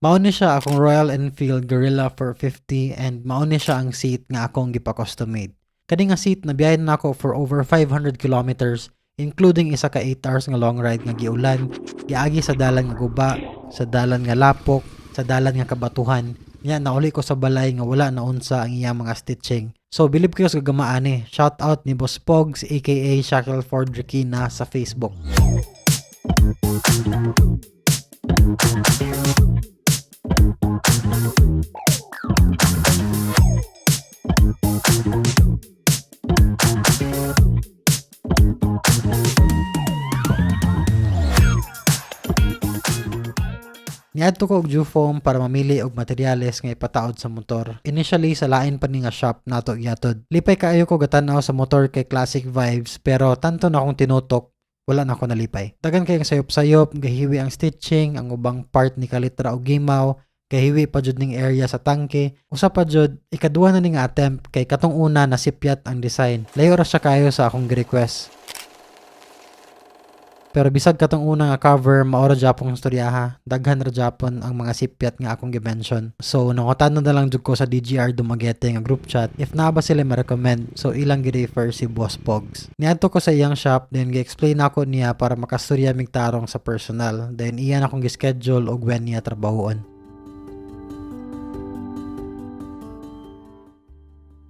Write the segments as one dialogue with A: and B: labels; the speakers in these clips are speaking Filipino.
A: Mao ni siya akong Royal Enfield Guerrilla 450 and mao ni siya ang seat nga akong gipa-custom made. Kani nga seat nabiyahe na ako for over 500 kilometers including isa ka 8 hours nga long ride nga giulan, giagi sa dalan nga guba, sa dalan nga lapok, sa dalan nga kabatuhan. Nya nauli ko sa balay nga wala na unsa ang iyang mga stitching. So bilib ko sa gamaani. Shout out ni Boss Pogs aka Shackleford Rekina sa Facebook. Niadto ko og Jufoam para mamili og materyales nga ipataod sa motor. Initially sa lain pa ni nga shop nato gyatod. Lipay kaayo ko gatan-aw sa motor kay classic vibes pero tanto na akong tinutok wala na ako nalipay. Dagan kay sayop-sayop, gahiwi ang stitching, ang ubang part ni kalitra og gimaw, gahiwi pa jud ning area sa tangke. Usa pa jud ikaduha na ning attempt kay katong una nasipyat ang design. Layo ra siya kayo sa akong request. Pero bisag katong una nga cover, maora japong istoryaha. Daghan ra japon ang mga sipyat nga akong gi-mention. So, nangutan na lang jud ko sa DGR Dumaguete nga group chat if na ba sila ma-recommend. So, ilang gi-refer si Boss Pogs. Niadto ko sa iyang shop, then gi-explain ako niya para makastorya mig tarong sa personal. Then, iyan akong gi-schedule og when niya trabahoon.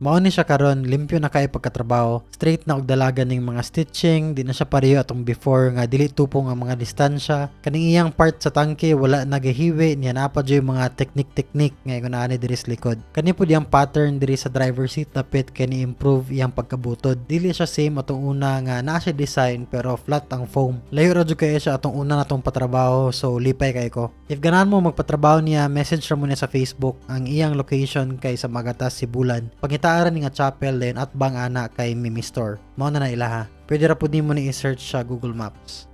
A: Mao ni siya karon, limpyo na kay pagkatrabaho, straight na og dalaga ning mga stitching, di na siya pareho atong before nga dili tupong ang mga distansya. Kaning iyang part sa tangke wala nagahiwi, niya na pa yung mga teknik nga ingon ani diri sa likod. Kani pud yang pattern diri sa driver seat napit kay ni improve iyang pagkabutod. Dili siya same atong una nga naa siya design pero flat ang foam. Layo ra jud kay siya atong una natong patrabaho, so lipay kay ko. If ganahan mo magpatrabaho niya, message ra mo niya sa Facebook. Ang iyang location kay sa Magatas, Sibulan. Pangitaaran ni nga chapel then at bang ana kay Mimi Store. Mao na ilaha. Pwede ra pud nimo ni i-search sa Google Maps.